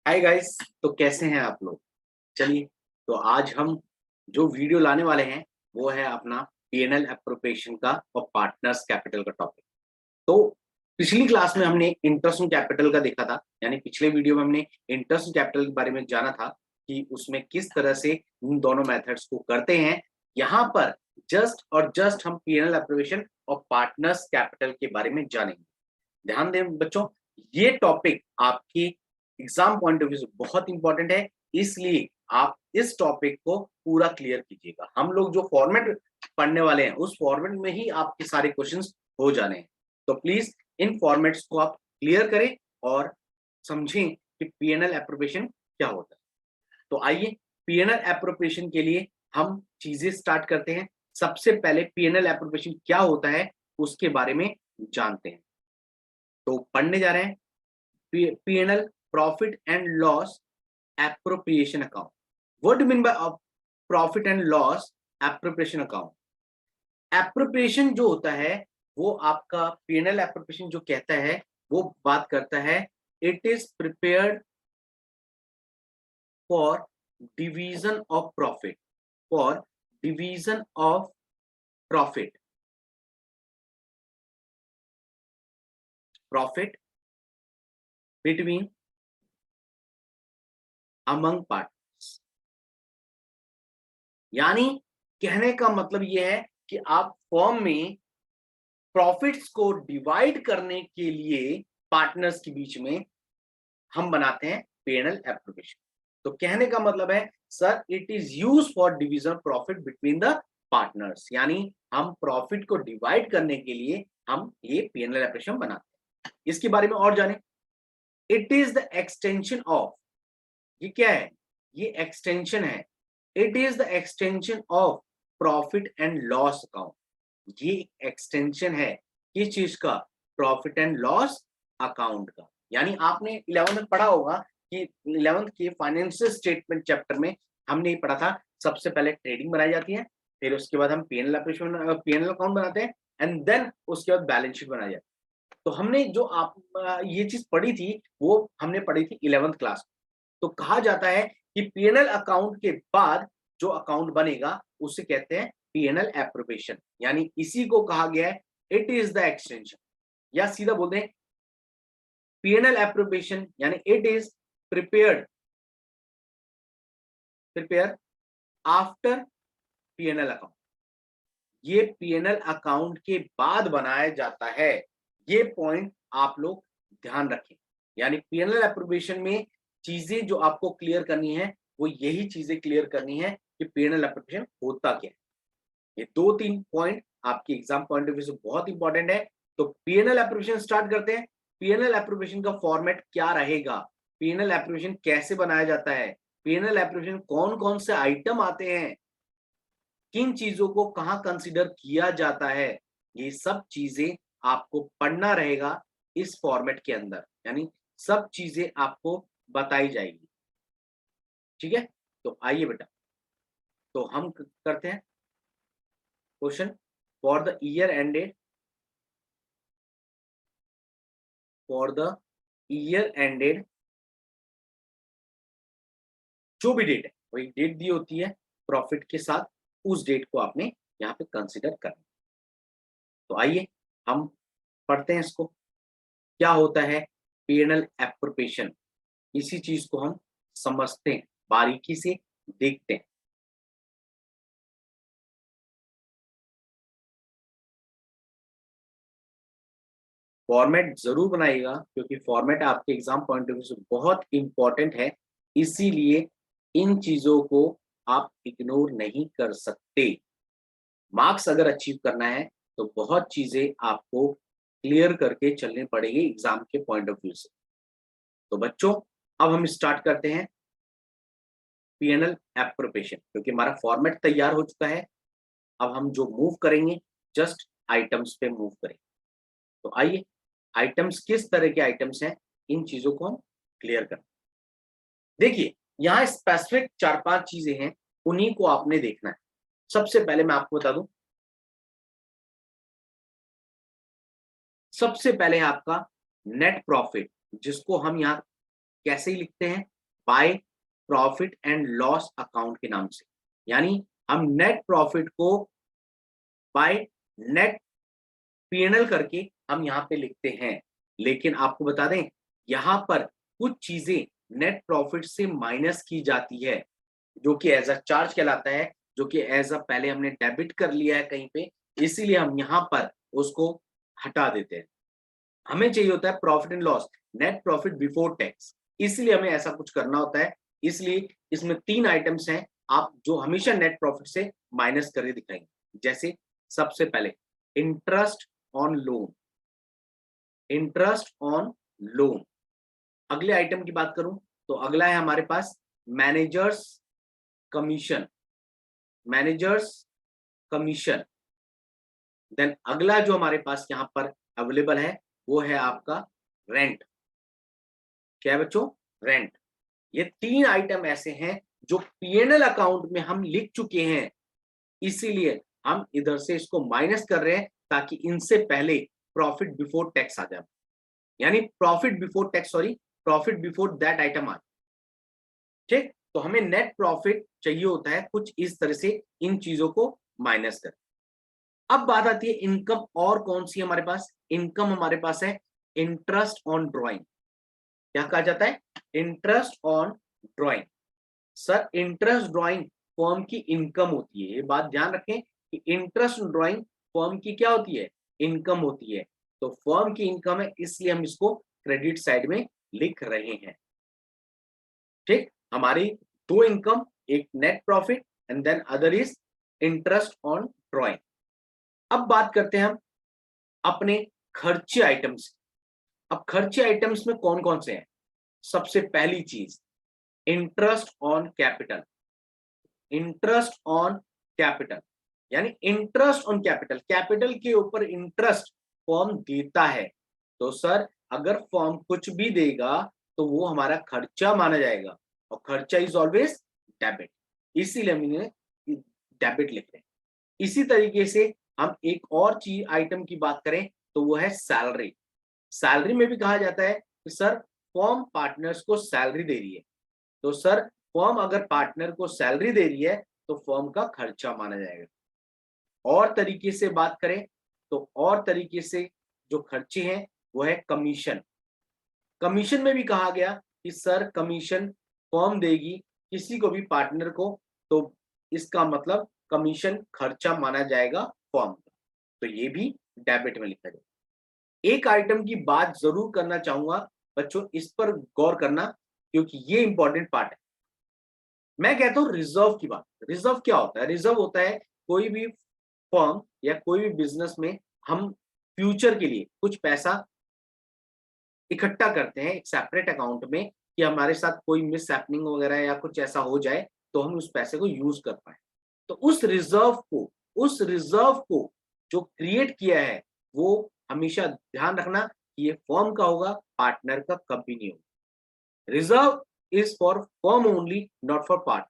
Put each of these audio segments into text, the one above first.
Hi guys, तो कैसे हैं आप लोग। चलिए, तो आज हम जो वीडियो लाने वाले हैं वो है अपना पीएनएल एप्रोप्रिएशन का और पार्टनर्स कैपिटल का टॉपिक। तो पिछली क्लास में हमने इंटरेस्ट ऑन कैपिटल का देखा था, यानी पिछले वीडियो में हमने इंटरेस्ट ऑन कैपिटल के बारे में जाना था कि उसमें किस तरह से इन दोनों मेथड्स को करते हैं। यहाँ पर जस्ट हम पीएनएल एप्रोप्रिएशन और पार्टनर्स कैपिटल के बारे में जानेंगे। ध्यान दें बच्चों, ये टॉपिक आपकी एग्जाम पॉइंट ऑफ व्यू से बहुत इंपॉर्टेंट है, इसलिए आप इस टॉपिक को पूरा क्लियर कीजिएगा। हम लोग जो फॉर्मेट पढ़ने वाले हैं उस फॉर्मेट में ही आपके सारे क्वेश्चंस हो जाने हैं। तो प्लीज इन फॉर्मेट्स को आप क्लियर करें और समझें कि पीएनएल एप्रोप्रिएशन क्या होता है। तो आइए, पीएनएल एप्रोप्रिएशन के लिए हम चीजें स्टार्ट करते हैं। सबसे पहले पीएनएल एप्रोप्रिएशन क्या होता है उसके बारे में जानते हैं। तो पढ़ने जा रहे हैं PNL, profit and loss appropriation account. What do mean by profit and loss appropriation account. Appropriation जो होता है वो आपका पीएनएल एप्रोप्रिएशन जो कहता है वो बात करता है it is prepared for division of profit, for division of profit, profit between among partners. यानी कहने का मतलब यह है कि आप फर्म में प्रॉफिट्स को डिवाइड करने के लिए पार्टनर्स के बीच में हम बनाते हैं पीएनएल एप्रोप्रिएशन। तो कहने का मतलब है sir it is use for division profit between the partners, यानी हम प्रॉफिट को डिवाइड करने के लिए हम ये पीएनएल एप्रोप्रिएशन बनाते हैं। इसके बारे में और जाने, it is the extension of, ये क्या है, ये एक्सटेंशन है, it is the extension of profit and loss account. ये एक्सटेंशन है किस चीज का, प्रॉफिट एंड लॉस अकाउंट का। यानी आपने 11th में पढ़ा होगा कि 11th के फाइनेंशियल स्टेटमेंट चैप्टर में हमने पढ़ा था सबसे पहले ट्रेडिंग बनाई जाती है, फिर उसके बाद हम पीएनएल पीएनएल अकाउंट बनाते हैं एंड देन उसके बाद बैलेंस शीट बनाई जाती है। तो हमने जो आप ये चीज पढ़ी थी वो हमने पढ़ी थी 11th क्लास। तो कहा जाता है कि पीएनएल अकाउंट के बाद जो अकाउंट बनेगा उसे कहते हैं पीएनएल एप्रोप्रिएशन, यानी इसी को कहा गया है इट इज द एक्सटेंशन, या सीधा बोलते हैं पीएनएल एप्रोप्रिएशन यानी it is prepared prepare after PNL account. ये पीएनएल अकाउंट के बाद बनाया जाता है, ये पॉइंट आप लोग ध्यान रखें। यानी पीएनएल एप्रोप्रिएशन में चीजें जो आपको क्लियर करनी है वो यही चीजें क्लियर करनी है कि पीएनएल एप्रोप्रिएशन होता क्या है। ये 2-3 पॉइंट आपके एग्जाम पॉइंट ऑफ व्यू से बहुत इंपॉर्टेंट है। तो पीएनएल एप्रोप्रिएशन स्टार्ट करते हैं। पीएनएल एप्रोप्रिएशन का फॉर्मेट क्या रहेगा, पीएनएल एप्रोप्रिएशन कैसे बनाया जाता है, पीएनएल एप्रोप्रिएशन कौन कौन से आइटम आते हैं, किन चीजों को कहां कंसीडर किया जाता है, ये सब चीजें आपको पढ़ना रहेगा इस फॉर्मेट के अंदर। यानी सब चीजें आपको बताई जाएगी, ठीक है। तो आइए बेटा, तो हम करते हैं question for the year ended, for the year ended, जो भी डेट है वही डेट दी होती है प्रॉफिट के साथ, उस डेट को आपने यहाँ पे कंसीडर करना। तो आइए हम पढ़ते हैं इसको। क्या होता है पीएनएल एप्रोप्रिएशन, इसी चीज को हम समझते हैं, बारीकी से देखते हैं। फॉर्मेट जरूर बनाइएगा क्योंकि फॉर्मेट आपके एग्जाम पॉइंट ऑफ व्यू से बहुत इंपॉर्टेंट है, इसीलिए इन चीजों को आप इग्नोर नहीं कर सकते। मार्क्स अगर अचीव करना है तो बहुत चीजें आपको क्लियर करके चलनी पड़ेगी एग्जाम के पॉइंट ऑफ व्यू से। तो बच्चों अब हम स्टार्ट करते हैं पीएनएल एप्रोप्रिएशन, क्योंकि हमारा फॉर्मेट तैयार हो चुका है। अब हम जो मूव करेंगे जस्ट आइटम्स पे मूव करेंगे। तो आइए, आइटम्स किस तरह के आइटम्स हैं इन चीजों को हम क्लियर करें। देखिए यहाँ स्पेसिफिक 4-5 चीजें हैं, उन्हीं को आपने देखना है। सबसे पहले मैं आपको बता दूं, सबसे पहले है आपका नेट प्रॉफिट, जिसको हम यहाँ कैसे ही लिखते हैं, by profit and loss account के नाम से। यानी हम नेट प्रॉफिट को बाय नेट पीएनएल करके हम यहाँ पे लिखते हैं। लेकिन आपको बता दें, यहाँ पर कुछ चीजें नेट प्रॉफिट से माइनस की जाती है, जो कि एज अ चार्ज कहलाता है, जो कि एज अ पहले हमने डेबिट कर लिया है कहीं पे, इसीलिए हम यहाँ पर उसको हटा देते हैं। हमें चाहिए होता है profit and loss, net profit before tax, इसलिए हमें ऐसा कुछ करना होता है। इसलिए इसमें 3 आइटम्स हैं आप जो हमेशा नेट प्रॉफिट से माइनस करके दिखाएंगे। जैसे सबसे पहले interest on loan, interest on loan. अगले आइटम की बात करूं तो अगला है हमारे पास managers commission, managers commission. Then अगला जो हमारे पास यहाँ पर अवेलेबल है वो है आपका रेंट। क्या है बच्चों? रेंट। ये 3 आइटम ऐसे हैं जो पीएनएल अकाउंट में हम लिख चुके हैं, इसीलिए हम इधर से इसको माइनस कर रहे हैं ताकि इनसे पहले प्रॉफिट बिफोर टैक्स आ जाए। यानी profit before tax, sorry, profit before that item आ जाए। ठीक, तो हमें नेट प्रॉफिट चाहिए होता है कुछ इस तरह से इन चीजों को माइनस कर। अब बात आती है इनकम, और कौन सी हमारे पास इनकम? हमारे पास है इंटरेस्ट ऑन ड्रॉइंग। क्या कहा जाता है? Interest on drawing. Sir interest drawing firm की इनकम होती है, ये बात ध्यान रखें कि इंटरेस्ट ड्रॉइंग फर्म की क्या होती है? इनकम होती है। तो फर्म की इनकम है, इसलिए हम इसको क्रेडिट साइड में लिख रहे हैं। ठीक, हमारी 2 इनकम, एक net profit and then other is interest on drawing. अब बात करते हैं हम अपने खर्चे आइटम्स। अब खर्चे आइटम्स में कौन कौन से हैं? सबसे पहली चीज interest on capital, interest on capital. यानी इंटरेस्ट ऑन कैपिटल, कैपिटल के ऊपर इंटरेस्ट फर्म देता है। तो सर अगर फर्म कुछ भी देगा तो वो हमारा खर्चा माना जाएगा, और खर्चा इज ऑलवेज डेबिट, इसीलिए हमने डेबिट लिख रहे हैं। इसी तरीके से हम एक और चीज आइटम की बात करें तो वो है सैलरी। सैलरी में भी कहा जाता है कि सर फर्म पार्टनर्स को सैलरी दे रही है, तो सर फर्म अगर पार्टनर को सैलरी दे रही है तो फर्म का खर्चा माना जाएगा। और तरीके से बात करें तो और तरीके से जो खर्चे हैं वो है कमीशन। कमीशन में भी कहा गया कि सर कमीशन फर्म देगी किसी को भी पार्टनर को, तो इसका मतलब कमीशन खर्चा माना जाएगा फर्म का, तो ये भी डेबिट में लिखा जाएगा। एक आइटम की बात जरूर करना चाहूंगा बच्चों, इस पर गौर करना क्योंकि ये इंपॉर्टेंट पार्ट है। मैं कहता हूं रिजर्व की बात। रिजर्व क्या होता है? रिजर्व होता है कोई भी फर्म या कोई भी बिजनेस में हम फ्यूचर के लिए कुछ पैसा इकट्ठा करते हैं एक सेपरेट अकाउंट में, कि हमारे साथ कोई मिस हैपनिंग वगैरह या कुछ ऐसा हो जाए तो हम उस पैसे को यूज कर पाए। तो उस रिजर्व को जो क्रिएट किया है वो हमेशा ध्यान रखना कि ये फर्म का होगा, पार्टनर का कभी नहीं होगा। Reserve is for firm only, not for partner.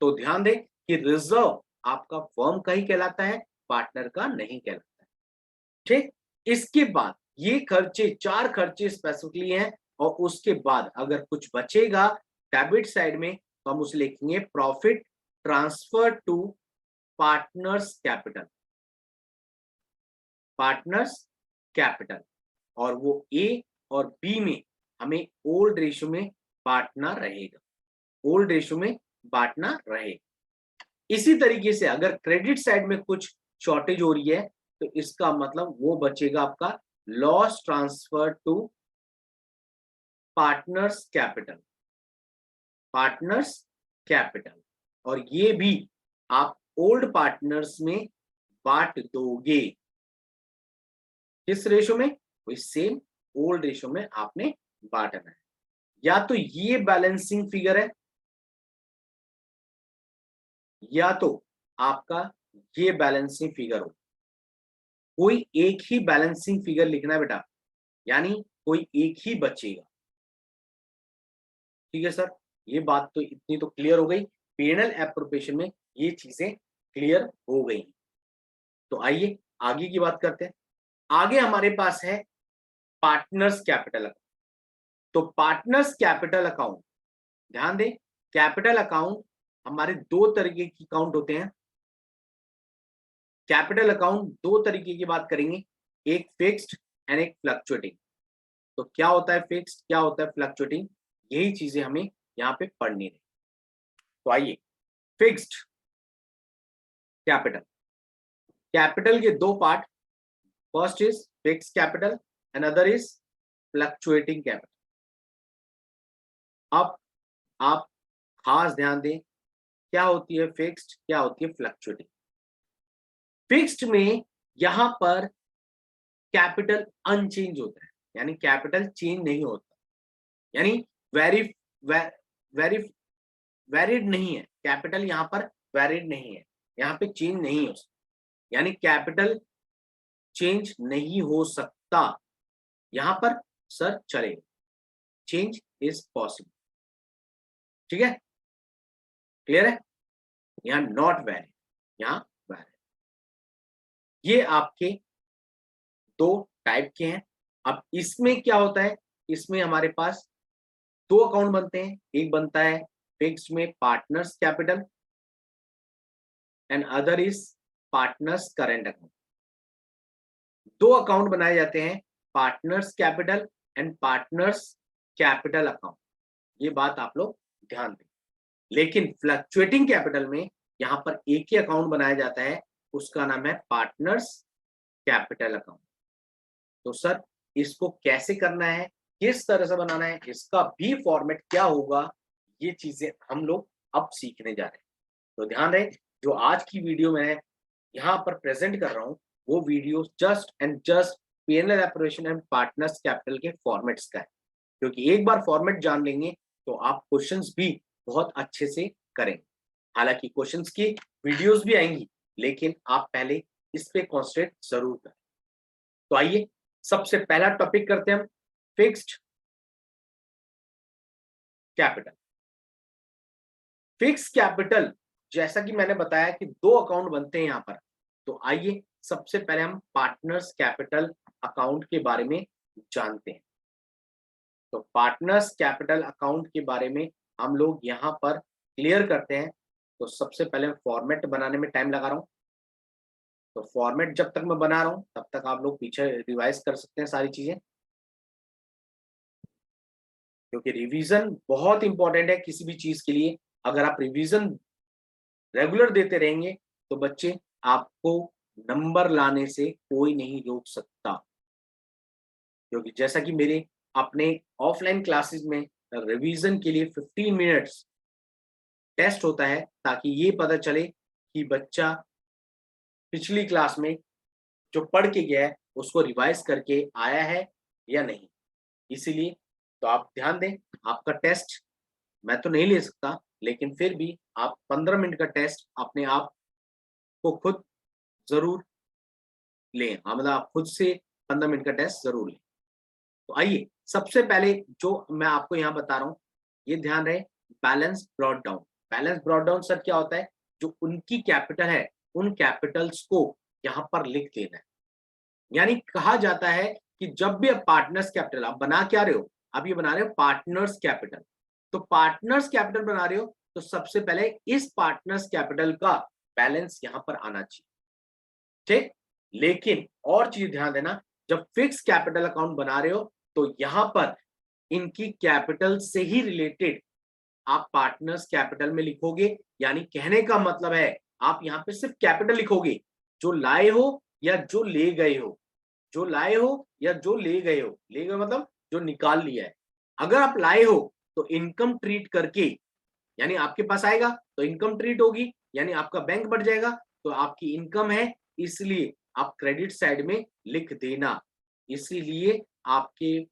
तो ध्यान दें कि रिजर्व आपका फर्म का ही कहलाता है, पार्टनर का नहीं कहलाता है। ठीक, इसके बाद ये खर्चे 4 खर्चे स्पेसिफिकली हैं, और उसके बाद अगर कुछ बचेगा डेबिट साइड में तो हम उसे लिखेंगे profit transfer to partners capital, partners capital. और वो ए और बी में हमें ओल्ड रेशियो में बांटना रहेगा, ओल्ड रेशियो में बांटना रहेगा। इसी तरीके से अगर क्रेडिट साइड में कुछ शॉर्टेज हो रही है तो इसका मतलब वो बचेगा आपका loss transfer to partners capital, partners capital. और ये भी आप ओल्ड पार्टनर्स में बांट दोगे। किस रेशो में? वही सेम ओल्ड रेशो में आपने बांटना है। या तो ये बैलेंसिंग फिगर है या तो आपका ये बैलेंसिंग फिगर हो, कोई एक ही बैलेंसिंग फिगर लिखना है बेटा, यानी कोई एक ही बचेगा। ठीक है सर, ये बात तो इतनी तो क्लियर हो गई, पीएनएल एप्रोप्रिएशन में ये चीजें क्लियर हो गई। तो आइए आगे की बात करते हैं। आगे हमारे पास है पार्टनर्स कैपिटल अकाउंट। तो पार्टनर्स कैपिटल अकाउंट ध्यान दें, कैपिटल अकाउंट हमारे दो तरीके की अकाउंट होते हैं। कैपिटल अकाउंट दो तरीके की बात करेंगे, एक फिक्स्ड एंड एक फ्लक्चुएटिंग। तो क्या होता है फिक्स्ड, क्या होता है फ्लक्चुएटिंग, यही चीजें हमें यहाँ पे पढ़नी है। तो आइए, फिक्स्ड कैपिटल, कैपिटल के दो part, first is fix capital, another is fluctuating capital. अब आप खास ध्यान दें, क्या होती है फिक्स्ड, क्या होती है फ्लक्चुएटिंग। फिक्स्ड में यहां पर कैपिटल अनचेंज होता है, यानी कैपिटल चेंज नहीं होता, यानी वेरी वेरी वैरिड नहीं है, कैपिटल यहाँ पर वैरिड नहीं है, यहाँ पे चेंज नहीं हो सकता, यानी कैपिटल चेंज नहीं हो सकता। यहां पर सर चलेगा, चेंज इज पॉसिबल। ठीक है, क्लियर है, यहाँ नॉट वैलिड, यहाँ वैलिड। ये आपके दो टाइप के हैं। अब इसमें क्या होता है, इसमें हमारे पास दो अकाउंट बनते हैं, एक बनता है फिक्स्ड में partners capital and other is partners current account. दो अकाउंट बनाए जाते हैं, partners capital and partners capital account, ये बात आप लोग ध्यान दें। लेकिन फ्लक्चुएटिंग कैपिटल में यहां पर एक ही अकाउंट बनाया जाता है, उसका नाम है पार्टनर्स कैपिटल अकाउंट। तो सर इसको कैसे करना है, किस तरह से बनाना है, इसका भी फॉर्मेट क्या होगा, ये चीजें हम लोग अब सीखने जा रहे हैं। तो ध्यान रहे, जो आज की वीडियो में यहाँ पर प्रेजेंट कर रहा हूँ, वो video just and just PNL appropriation and partners capital के फॉर्मेट्स का है, क्योंकि एक बार फॉर्मेट जान लेंगे तो आप क्वेश्चंस भी बहुत अच्छे से करेंगे। हालांकि क्वेश्चंस की वीडियोस भी आएंगी, लेकिन आप पहले इस पे कॉन्सेंट्रेट जरूर करें। तो आइए सबसे पहला टॉपिक करते हैं हम, फिक्स्ड कैपिटल। फिक्स कैपिटल, जैसा कि मैंने बताया कि दो अकाउंट बनते हैं यहां पर। तो आइए सबसे पहले हम पार्टनर्स कैपिटल अकाउंट के बारे में जानते हैं। तो पार्टनर्स कैपिटल अकाउंट के बारे में हम लोग यहाँ पर क्लियर करते हैं। तो सबसे पहले फॉर्मेट बनाने में टाइम लगा रहा हूँ, तो फॉर्मेट जब तक मैं बना रहा हूँ तब तक आप लोग पीछे रिवाइज कर सकते हैं सारी चीजें, क्योंकि रिवीजन बहुत इंपॉर्टेंट है किसी भी चीज के लिए। अगर आप रिवीजन रेगुलर देते रहेंगे तो बच्चे आपको नंबर लाने से कोई नहीं रोक सकता, क्योंकि जैसा कि मेरे अपने ऑफलाइन क्लासेस में रिवीजन के लिए 15 मिनट्स टेस्ट होता है, ताकि ये पता चले कि बच्चा पिछली क्लास में जो पढ़ के गया है उसको रिवाइज करके आया है या नहीं। इसीलिए तो आप ध्यान दें, आपका टेस्ट मैं तो नहीं ले सकता, लेकिन फिर भी आप 15 मिनट का टेस्ट अपने आप को खुद जरूर लें। हाँ, मतलब आप खुद से 15 मिनट का टेस्ट जरूर लें। तो आइए सबसे पहले जो मैं आपको यहाँ बता रहा हूँ, ये ध्यान रहे, balance brought down. Balance brought down sir क्या होता है, जो उनकी कैपिटल है उन कैपिटल्स को यहाँ पर लिख देना है। यानी कहा जाता है कि जब भी आप पार्टनर्स कैपिटल आप बना क्या रहे हो, आप ये बना रहे हो पार्टनर्स कैपिटल। तो पार्टनर्स कैपिटल बना रहे हो तो सबसे पहले इस पार्टनर्स कैपिटल का बैलेंस यहाँ पर आना चाहिए। ठीक, लेकिन और चीज ध्यान देना, जब फिक्स कैपिटल अकाउंट बना रहे हो तो यहां पर इनकी कैपिटल से ही रिलेटेड आप पार्टनर्स कैपिटल में लिखोगे। यानी कहने का मतलब है आप यहां पे सिर्फ कैपिटल लिखोगे, जो लाए हो या जो ले गए हो, जो लाए हो या जो ले गए हो, ले गए मतलब जो निकाल लिया है। अगर आप लाए हो तो इनकम ट्रीट करके, यानी आपके पास आएगा तो इनकम ट्रीट होगी, यानी आपका बैंक बढ़ जाएगा, तो आपकी इनकम है, इसलिए आप क्रेडिट साइड में लिख देना। इसीलिए आपके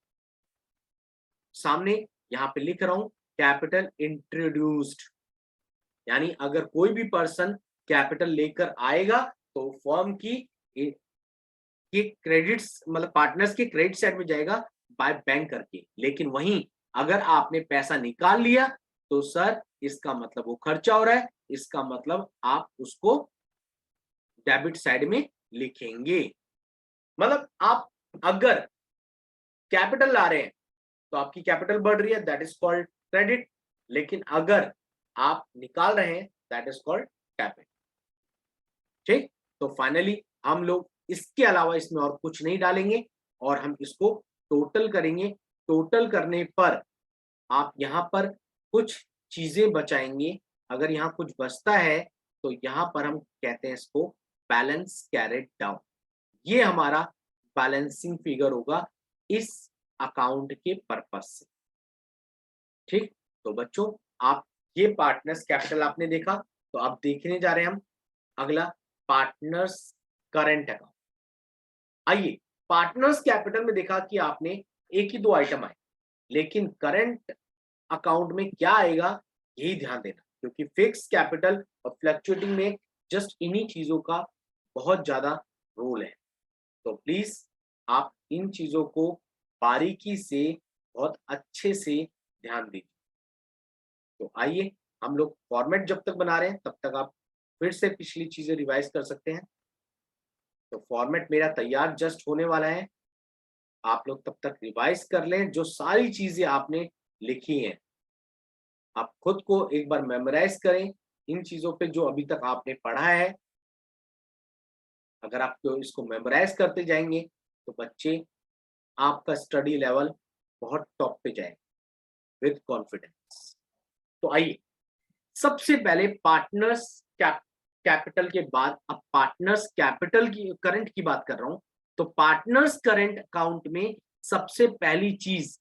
सामने यहाँ पे लिख रहा हूं कैपिटल इंट्रोड्यूस्ड, यानी अगर कोई भी पर्सन कैपिटल लेकर आएगा तो फर्म की क्रेडिट्स मतलब पार्टनर्स के क्रेडिट साइड में जाएगा बाय बैंक करके। लेकिन वहीं अगर आपने पैसा निकाल लिया तो सर इसका मतलब वो खर्चा हो रहा है, इसका मतलब आप उसको डेबिट साइड में लिखेंगे। मतलब आप अगर कैपिटल ला रहे हैं तो आपकी कैपिटल बढ़ रही है, दैट इज कॉल्ड क्रेडिट। लेकिन अगर आप निकाल रहे हैं दैट इज कॉल्ड कैपिटल। ठीक, तो फाइनली हम लोग इसके अलावा इसमें और कुछ नहीं डालेंगे और हम इसको टोटल करेंगे। टोटल करने पर आप यहाँ पर कुछ चीजें बचाएंगे। अगर यहाँ कुछ बचता है तो यहाँ पर हम कहते हैं इसको बैलेंस कैरेट डाउन। ये हमारा बैलेंसिंग फिगर होगा इस अकाउंट के पर्पस से। ठीक, तो बच्चों आप ये पार्टनर्स कैपिटल आपने देखा, तो अब देखने जा रहे हैं हम अगला पार्टनर्स करंट अकाउंट। आइए, पार्टनर्स कैपिटल में देखा कि आपने एक ही दो आइटम आए, लेकिन करंट अकाउंट में क्या आएगा यही ध्यान देना, क्योंकि फिक्स कैपिटल और फ्लक्चुएटिंग में जस्ट इन्हीं चीजों का बहुत ज्यादा रोल है। तो प्लीज आप इन चीजों को बारीकी से बहुत अच्छे से ध्यान दीजिए। तो आइए, हम लोग फॉर्मेट जब तक बना रहे हैं तब तक आप फिर से पिछली चीजें रिवाइज कर सकते हैं। तो फॉर्मेट मेरा तैयार जस्ट होने वाला है, आप लोग तब तक रिवाइज कर लें जो सारी चीजें आपने लिखी हैं। आप खुद को एक बार मेमोराइज करें इन चीजों पे जो अभी तक आपने पढ़ा है। अगर आप इसको मेमोराइज करते जाएंगे तो बच्चे आपका स्टडी लेवल बहुत टॉप पे जाएगा विद कॉन्फिडेंस। तो आइए, सबसे पहले पार्टनर्स कैपिटल के बाद अब पार्टनर्स कैपिटल की करंट की बात कर रहा हूं। तो पार्टनर्स करंट अकाउंट में सबसे पहली चीज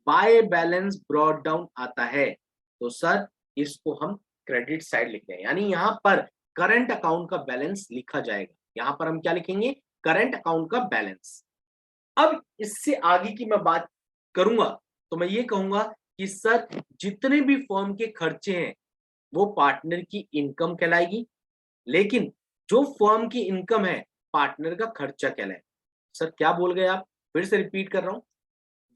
बाय बैलेंस ब्रॉट डाउन आता है। तो सर इसको हम क्रेडिट साइड लिखते हैं, यानी यहां पर करंट अकाउंट का बैलेंस लिखा जाएगा। यहां पर हम क्या लिखेंगे? करंट अकाउंट का बैलेंस। अब इससे आगे की मैं बात करूंगा तो मैं ये कहूंगा कि सर जितने भी फर्म के खर्चे हैं वो पार्टनर की इनकम कहलाएगी, लेकिन जो फर्म की इनकम है पार्टनर का खर्चा कहलाएगा। सर क्या बोल गए आप? फिर से रिपीट कर रहा हूं,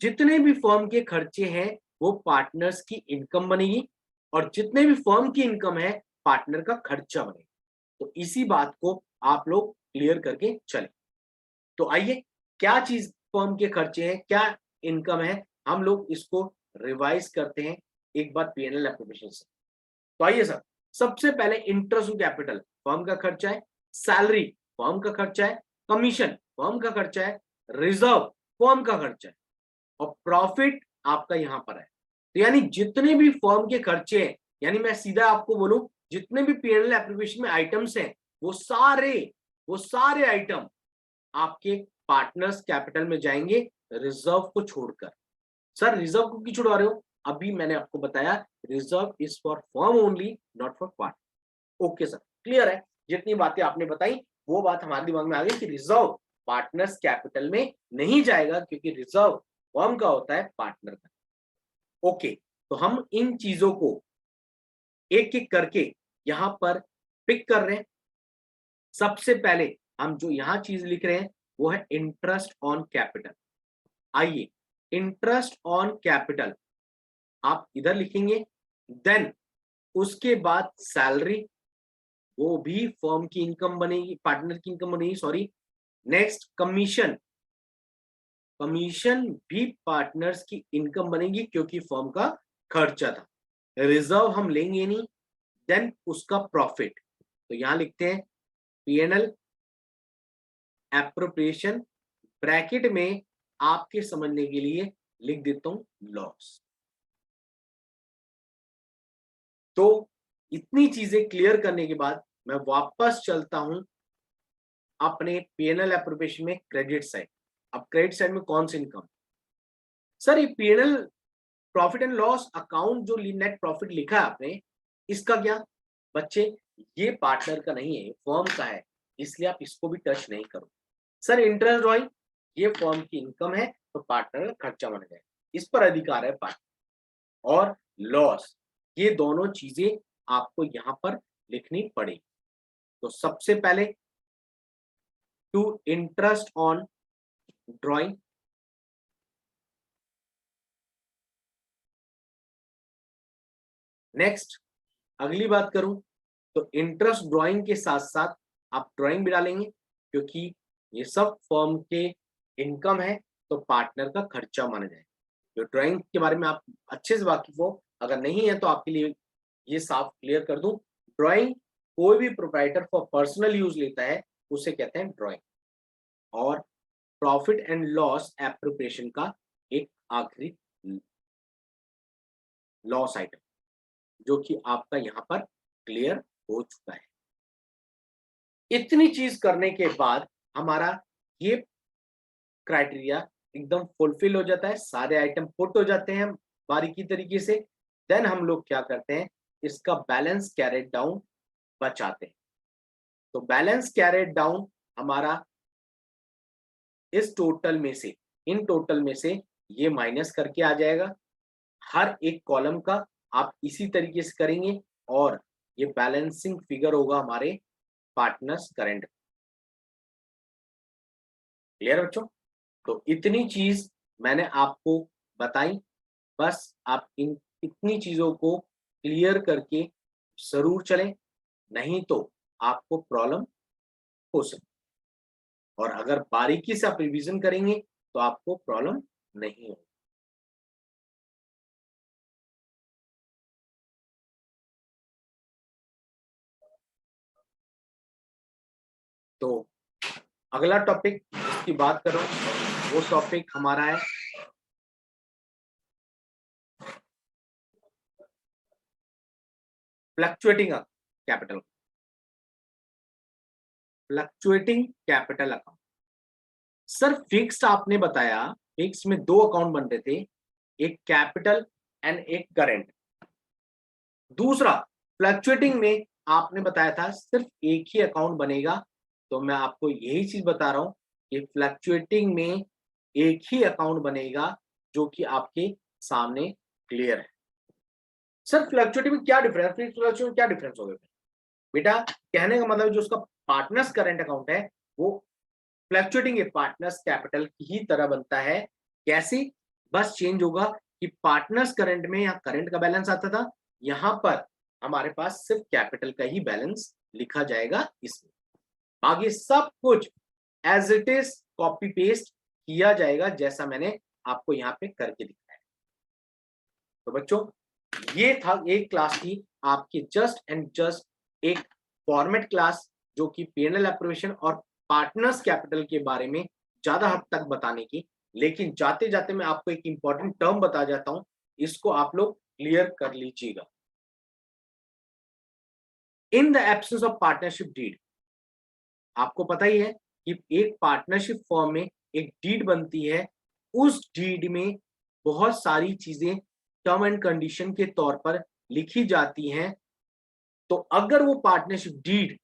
जितने भी फर्म के खर्चे हैं वो पार्टनर्स की इनकम बनेगी और जितने भी फर्म की इनकम है पार्टनर का खर्चा बनेगा। तो इसी बात को आप लोग क्लियर करके चले। तो आइए, क्या चीज फर्म के खर्चे हैं, क्या इनकम है, हम लोग इसको रिवाइज करते हैं एक बार पीएनएल एप्लीकेशन से। तो आइए सर, सबसे पहले इंटरेस्ट टू कैपिटल फर्म का खर्चा है, सैलरी फर्म का खर्चा है, कमीशन फर्म का खर्चा है, रिजर्व फर्म का खर्चा है और प्रॉफिट आपका यहां पर है। तो यानी जितने भी फर्म के खर्चे हैं, यानी मैं सीधा आपको बोलूं जितने भी पीएनएल एप्लीकेशन में आइटम्स हैं वो सारे आइटम आपके पार्टनर्स कैपिटल में जाएंगे रिजर्व को छोड़कर। सर रिजर्व को क्यों छुड़वा रहे हो? अभी मैंने आपको बताया reserve is for firm only, not for partner. Okay sir, clear है? जितनी बातें आपने बताई वो बात हमारे दिमाग में आ गई कि रिजर्व पार्टनर्स कैपिटल में नहीं जाएगा क्योंकि रिजर्व फर्म का होता है, पार्टनर का। ओके, तो हम इन चीजों को एक एक करके यहां पर पिक कर रहे हैं। सबसे पहले हम जो यहां चीज लिख रहे हैं वो है इंटरेस्ट ऑन कैपिटल। आइए, इंटरेस्ट ऑन कैपिटल आप इधर लिखेंगे, देन उसके बाद सैलरी, वो भी फर्म की इनकम बनेगी, पार्टनर की इनकम बनेगी, सॉरी। नेक्स्ट कमीशन, कमीशन भी पार्टनर्स की इनकम बनेगी क्योंकि फर्म का खर्चा था। रिजर्व हम लेंगे नहीं, देन उसका प्रॉफिट। तो यहां लिखते हैं पीएनएल एप्रोप्रिएशन, ब्रैकेट में आपके समझने के लिए लिख देता हूं लॉस। तो इतनी चीजें क्लियर करने के बाद मैं वापस चलता हूं अपने पीएनएल एप्रोप्रिएशन में क्रेडिट साइड। अब क्रेडिट साइड में कौन सी इनकम? सर ये PNL profit and loss account जो नेट प्रॉफिट लिखा है आपने, इसका क्या बच्चे? ये पार्टनर का नहीं है, फर्म का है, इसलिए आप इसको भी टच नहीं करो। सर इंटरेस्ट ड्रॉइंग, ये फर्म की इनकम है तो पार्टनर का खर्चा बन जाए, इस पर अधिकार है पार्टनर। और लॉस, ये दोनों चीजें आपको यहां पर लिखनी पड़ेगी। तो सबसे पहले two interest on drawing, next अगली बात करूं तो इंटरेस्ट ड्रॉइंग के साथ साथ आप ड्रॉइंग भी डालेंगे क्योंकि ये सब फर्म के इनकम है तो पार्टनर का खर्चा माना जाए। जो ड्राइंग के बारे में आप अच्छे से वाकिफ हो, अगर नहीं है तो आपके लिए ये साफ क्लियर कर दूं, ड्राइंग कोई भी प्रोप्राइटर फॉर पर्सनल यूज लेता है उसे कहते हैं ड्राइंग। और प्रॉफिट एंड लॉस एप्रोप्रिएशन का एक आखिरी लॉस आइटम जो कि आपका यहां पर क्लियर हो चुका है। इतनी चीज करने के बाद हमारा ये क्राइटेरिया एकदम फुलफिल हो जाता है, सारे आइटम पुट हो जाते हैं बारीकी तरीके से। देन हम लोग क्या करते हैं, इसका बैलेंस कैरेट डाउन बचाते हैं। तो बैलेंस कैरेट डाउन हमारा इस टोटल में से, इन टोटल में से ये माइनस करके आ जाएगा। हर एक कॉलम का आप इसी तरीके से करेंगे और ये बैलेंसिंग फिगर होगा हमारे पार्टनर्स करंट। क्लियर बच्चों? तो इतनी चीज मैंने आपको बताई, बस आप इन इतनी चीजों को क्लियर करके जरूर चलें, नहीं तो आपको प्रॉब्लम हो सकती है। और अगर बारीकी से आप रिवीजन करेंगे तो आपको प्रॉब्लम नहीं होगी। तो अगला टॉपिक जिसकी बात करो वो टॉपिक हमारा है fluctuating capital. Fluctuating capital account. Sir fixed आपने बताया, फिक्स में दो अकाउंट बन रहे थे, एक कैपिटल एंड एक करंट। दूसरा फ्लक्चुएटिंग में आपने बताया था सिर्फ एक ही अकाउंट बनेगा। तो मैं आपको यही चीज बता रहा हूं कि फ्लक्चुएटिंग में एक ही अकाउंट बनेगा जो कि आपके सामने क्लियर है। सर फ्लक्चुएटिंग में क्या डिफरेंस, फ्लक्चुएटिंग में क्या डिफरेंस होगा बेटा? कहने का मतलब जो उसका पार्टनर्स करंट अकाउंट है वो फ्लक्चुएटिंग ए पार्टनर्स कैपिटल की ही तरह बनता है। कैसे? बस चेंज होगा कि पार्टनर्स करंट में यहाँ करंट का बैलेंस आता था, यहां पर हमारे पास सिर्फ कैपिटल का ही बैलेंस लिखा जाएगा इसमें। बाकी सब कुछ as it is copy paste किया जाएगा जैसा मैंने आपको यहाँ पे करके दिखाया। तो बच्चों ये था एक क्लास की आपकी जस्ट एंड जस्ट एक फॉर्मेट क्लास जो कि पीएनएल एप्रोवेशन और पार्टनर्स कैपिटल के बारे में ज्यादा हद तक बताने की। लेकिन जाते जाते मैं आपको एक इंपॉर्टेंट टर्म बता जाता हूं, इसको आप लोग क्लियर कर लीजिएगा। In the absence of partnership deed, आपको पता ही है कि एक पार्टनरशिप फॉर्म में एक डीड बनती है, उस डीड में बहुत सारी चीजें टर्म एंड कंडीशन के तौर पर लिखी जाती हैं। तो अगर वो पार्टनरशिप डीड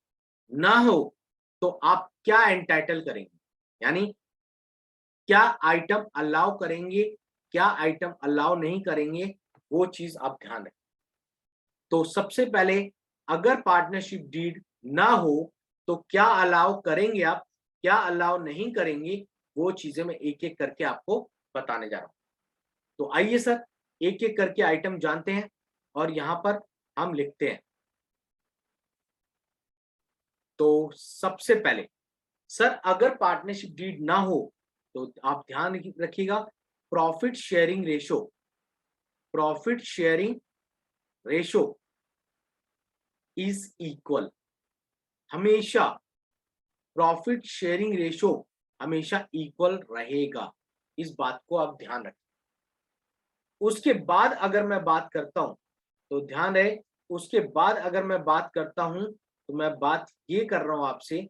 ना हो तो आप क्या एंटाइटल करेंगे, यानी क्या आइटम अलाउ करेंगे, क्या आइटम अलाउ नहीं करेंगे, वो चीज आप ध्यान रखें। तो सबसे पहले अगर पार्टनरशिप डीड ना हो तो क्या अलाउ करेंगे आप, क्या अलाउ नहीं करेंगे, वो चीजें मैं एक एक करके आपको बताने जा रहा हूं। तो आइए सर एक एक करके आइटम जानते हैं और यहां पर हम लिखते हैं। तो सबसे पहले सर अगर पार्टनरशिप डीड ना हो तो आप ध्यान रखिएगा, profit sharing ratio, profit sharing ratio is equal, हमेशा प्रॉफिट शेयरिंग रेशो हमेशा इक्वल रहेगा, इस बात को आप ध्यान रखें। उसके बाद अगर मैं बात करता हूं तो ध्यान रहे, उसके बाद अगर मैं बात करता हूं तो मैं बात ये कर रहा हूं आपसे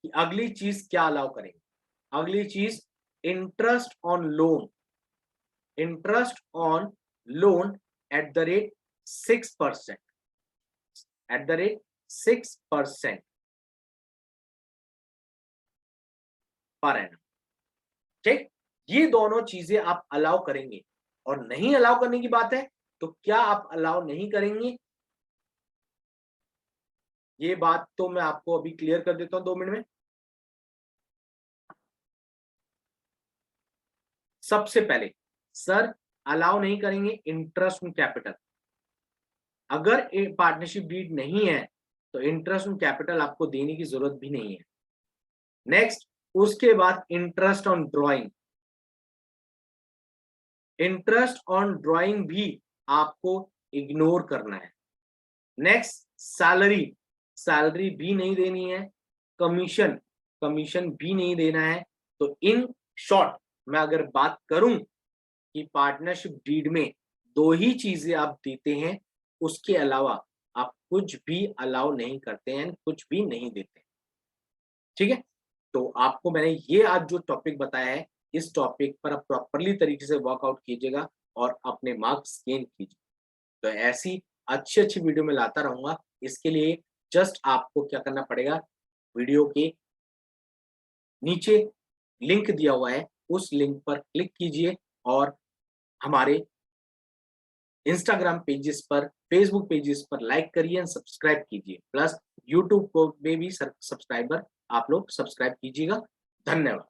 कि अगली चीज क्या अलाउ करेंगे। अगली चीज interest on loan, interest on loan at the rate 6%, at the rate 6% per annum. ठीक, ये दोनों चीजें आप अलाउ करेंगे। और नहीं अलाउ करने की बात है तो क्या आप अलाउ नहीं करेंगे, ये बात तो मैं आपको अभी क्लियर कर देता हूं 2 मिनट में। सबसे पहले सर अलाउ नहीं करेंगे इंटरेस्ट ऑन कैपिटल। अगर पार्टनरशिप डीड नहीं है तो इंटरेस्ट ऑन कैपिटल आपको देने की जरूरत भी नहीं है। नेक्स्ट उसके बाद interest on drawing, interest on drawing भी आपको इग्नोर करना है। नेक्स्ट, सैलरी, सैलरी भी नहीं देनी है, कमीशन, कमीशन भी नहीं देना है। तो इन शॉर्ट मैं अगर बात करूं कि पार्टनरशिप डीड में दो ही चीजें आप देते हैं, उसके अलावा आप कुछ भी अलाउ नहीं करते हैं, कुछ भी नहीं देते। ठीक है, तो आपको मैंने ये आज जो टॉपिक बताया है, इस टॉपिक पर आप प्रॉपरली तरीके से वर्कआउट कीजिएगा और अपने मार्क्स गेन कीजिए। तो ऐसी अच्छी वीडियो में लाता रहूंगा। इसके लिए जस्ट आपको क्या करना पड़ेगा, वीडियो के नीचे लिंक दिया हुआ है, उस लिंक पर क्लिक कीजिए और हमारे इंस्टाग्राम पेजेस पर, फेसबुक पेजेस पर लाइक करिए एंड सब्सक्राइब कीजिए। प्लस यूट्यूब को में भी सब्सक्राइबर आप लोग सब्सक्राइब कीजिएगा। धन्यवाद।